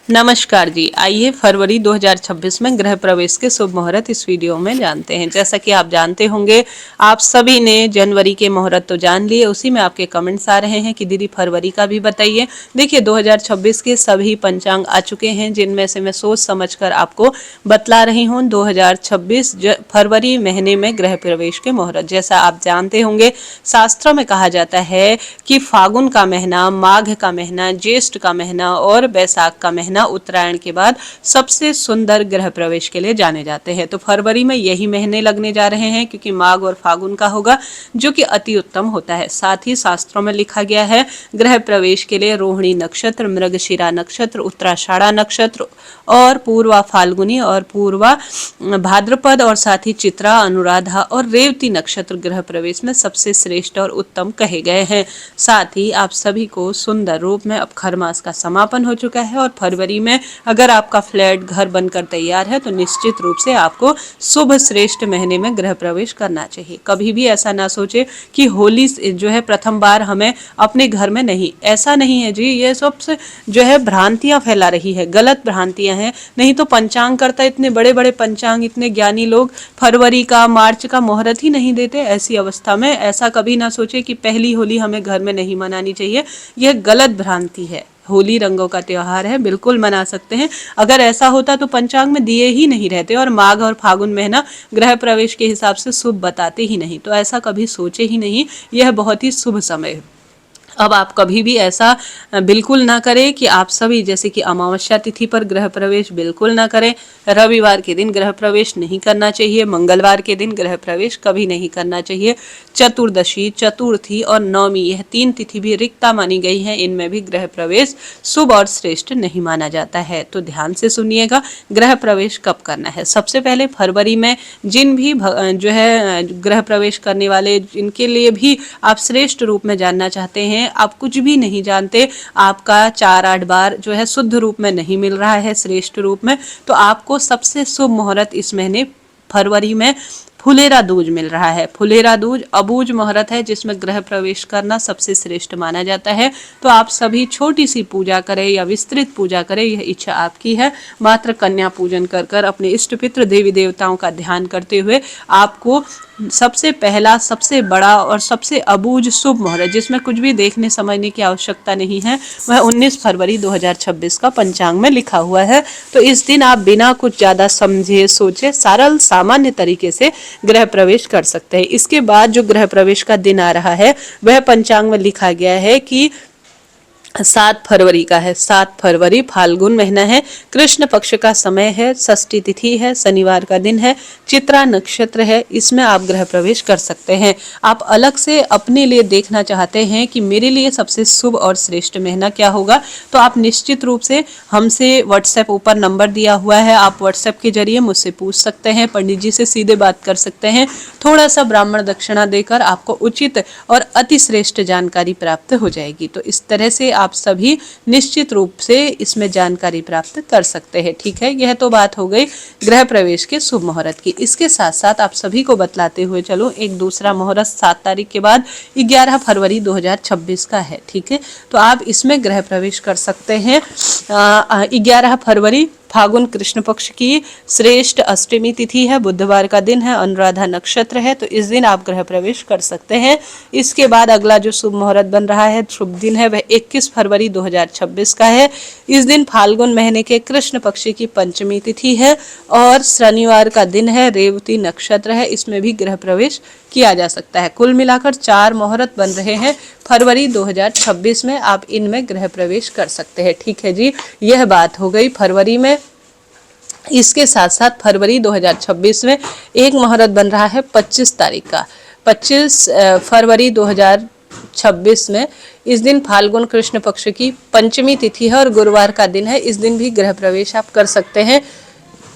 नमस्कार जी। आइए फरवरी 2026 में गृह प्रवेश के शुभ मुहूर्त इस वीडियो में जानते हैं। जैसा कि आप जानते होंगे, आप सभी ने जनवरी के मुहूर्त तो जान लिए, उसी में आपके कमेंट्स आ रहे हैं कि दीदी फरवरी का भी बताइए। देखिए 2026 के सभी पंचांग आ चुके हैं, जिनमें से मैं सोच समझकर आपको बतला रही हूँ। 2026 फरवरी महीने में गृह प्रवेश के मुहूर्त, जैसा आप जानते होंगे, शास्त्रों में कहा जाता है कि फागुन का महीना, माघ का महीना, ज्येष्ठ का महीना और बैसाख का महीना उत्तरायण के बाद सबसे सुंदर गृह प्रवेश के लिए जाने जाते हैं। तो फरवरी में यही महीने लगने जा रहे हैं, क्योंकि माघ और फागुन का होगा, जो कि अति उत्तम होता है। साथ ही शास्त्रों में लिखा गया है गृह प्रवेश के लिए रोहिणी नक्षत्र, मृगशिरा नक्षत्र, उत्तराषाढ़ा नक्षत्र और पूर्वा फाल्गुनी और पूर्वा भाद्रपद और साथ ही चित्रा, अनुराधा और रेवती नक्षत्र गृह प्रवेश में सबसे श्रेष्ठ और उत्तम कहे गए हैं। साथ ही आप सभी को सुंदर रूप में अब खर मास का समापन हो चुका है और फरवरी में अगर आपका फ्लैट घर बनकर तैयार है तो निश्चित रूप से आपको शुभ श्रेष्ठ महीने में गृह प्रवेश करना चाहिए। कभी भी ऐसा ना सोचे कि होली जो है प्रथम बार हमें अपने घर में, नहीं, ऐसा नहीं है जी। ये सबसे जो है भ्रांतियां फैला रही है, गलत भ्रांतियां हैं। नहीं तो पंचांग करता, इतने बड़े बड़े पंचांग, इतने ज्ञानी लोग फरवरी का, मार्च का मुहूर्त ही नहीं देते। ऐसी अवस्था में ऐसा कभी ना सोचे कि पहली होली हमें घर में नहीं मनानी चाहिए। यह गलत भ्रांति है। होली रंगों का त्योहार है, बिल्कुल मना सकते हैं। अगर ऐसा होता तो पंचांग में दिए ही नहीं रहते और माघ और फागुन महीना गृह प्रवेश के हिसाब से शुभ बताते ही नहीं। तो ऐसा कभी सोचे ही नहीं, यह बहुत ही शुभ समय है। अब आप कभी भी ऐसा बिल्कुल ना करें कि आप सभी, जैसे कि अमावस्या तिथि पर गृह प्रवेश बिल्कुल ना करें, रविवार के दिन गृह प्रवेश नहीं करना चाहिए, मंगलवार के दिन गृह प्रवेश कभी नहीं करना चाहिए। चतुर्दशी, चतुर्थी और नवमी, यह 3 तिथि भी रिक्ता मानी गई है, इनमें भी गृह प्रवेश शुभ और श्रेष्ठ नहीं माना जाता है। तो ध्यान से सुनिएगा, गृह प्रवेश कब करना है। सबसे पहले फरवरी में जिन भी जो है गृह प्रवेश करने वाले, जिनके लिए भी आप श्रेष्ठ रूप में जानना चाहते हैं, आप कुछ भी नहीं जानते, आपका 4-8 बार जो है शुद्ध रूप में नहीं मिल रहा है, श्रेष्ठ रूप में, तो आपको सबसे शुभ मुहूर्त इस महीने फरवरी में फुलेरा दूज मिल रहा है। फुलेरा दूज अबूझ मुहूर्त है, जिसमें गृह प्रवेश करना सबसे श्रेष्ठ माना जाता है। तो आप सभी छोटी सी पूजा करें या विस्तृत पूजा करें, यह इच्छा आपकी है। मात्र कन्या पूजन कर कर अपने इष्ट पितृ देवी देवताओं का ध्यान करते हुए आपको सबसे पहला, सबसे बड़ा और सबसे अबूझ शुभ मुहूर्त, जिसमें कुछ भी देखने समझने की आवश्यकता नहीं है, वह 19 फरवरी 2026 का पंचांग में लिखा हुआ है। तो इस दिन आप बिना कुछ ज़्यादा समझे सोचे सरल सामान्य तरीके से गृह प्रवेश कर सकते हैं। इसके बाद जो गृह प्रवेश का दिन आ रहा है, वह पंचांग में लिखा गया है कि 7 फरवरी का है। 7 फरवरी फाल्गुन महीना है, कृष्ण पक्ष का समय है, षष्ठी तिथि है, शनिवार का दिन है, चित्रा नक्षत्र है। इसमें आप गृह प्रवेश कर सकते हैं। आप अलग से अपने लिए देखना चाहते हैं कि मेरे लिए सबसे शुभ और श्रेष्ठ महीना क्या होगा, तो आप निश्चित रूप से हमसे व्हाट्सएप, ऊपर नंबर दिया हुआ है, आप व्हाट्सएप के जरिए मुझसे पूछ सकते हैं, पंडित जी से सीधे बात कर सकते हैं। थोड़ा सा ब्राह्मण दक्षिणा देकर आपको उचित और अति श्रेष्ठ जानकारी प्राप्त हो जाएगी। तो इस तरह से आप सभी निश्चित रूप से इसमें जानकारी प्राप्त कर सकते हैं। ठीक है, यह तो बात हो गई गृह प्रवेश के शुभ मुहूर्त की। इसके साथ साथ आप सभी को बतलाते हुए चलो, एक दूसरा मुहूर्त 7 तारीख के बाद 11 फरवरी 2026 का है। ठीक है, तो आप इसमें गृह प्रवेश कर सकते हैं। 11 फरवरी फागुन कृष्ण पक्ष की श्रेष्ठ अष्टमी तिथि है, बुधवार का दिन है, अनुराधा नक्षत्र है, तो इस दिन आप गृह प्रवेश कर सकते हैं। इसके बाद अगला जो शुभ मुहूर्त बन रहा है, शुभ दिन है, वह 21 फरवरी 2026 का है। इस दिन फाल्गुन महीने के कृष्ण पक्ष की पंचमी तिथि है और शनिवार का दिन है, रेवती नक्षत्र है, इसमें भी गृह प्रवेश किया जा सकता है। कुल मिलाकर 4 मुहूर्त बन रहे हैं फरवरी 2026 में, आप इनमें गृह प्रवेश कर सकते हैं। ठीक है जी, यह बात हो गई फरवरी में। इसके साथ साथ फरवरी 2026 में एक मुहूर्त बन रहा है 25 तारीख का। 25 फरवरी 2026 में इस दिन फाल्गुन कृष्ण पक्ष की पंचमी तिथि है और गुरुवार का दिन है। इस दिन भी गृह प्रवेश आप कर सकते हैं।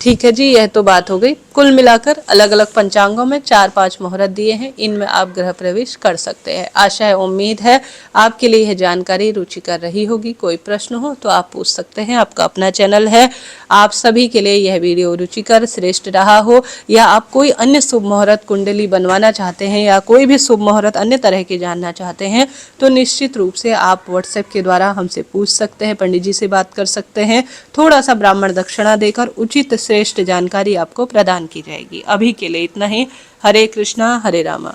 ठीक है जी, यह तो बात हो गई। कुल मिलाकर अलग अलग पंचांगों में 4-5 मुहूर्त दिए हैं, इनमें आप गृह प्रवेश कर सकते हैं। आशा है, उम्मीद है आपके लिए यह जानकारी रुचिकर रही होगी। कोई प्रश्न हो तो आप पूछ सकते हैं, आपका अपना चैनल है। आप सभी के लिए यह वीडियो रुचिकर श्रेष्ठ रहा हो, या आप कोई अन्य शुभ मुहूर्त कुंडली बनवाना चाहते हैं या कोई भी शुभ मुहूर्त अन्य तरह के जानना चाहते हैं, तो निश्चित रूप से आप व्हाट्सएप के द्वारा हमसे पूछ सकते हैं, पंडित जी से बात कर सकते हैं। थोड़ा सा ब्राह्मण दक्षिणा देकर उचित श्रेष्ठ जानकारी आपको प्रदान की जाएगी। अभी के लिए इतना ही। हरे कृष्णा हरे रामा।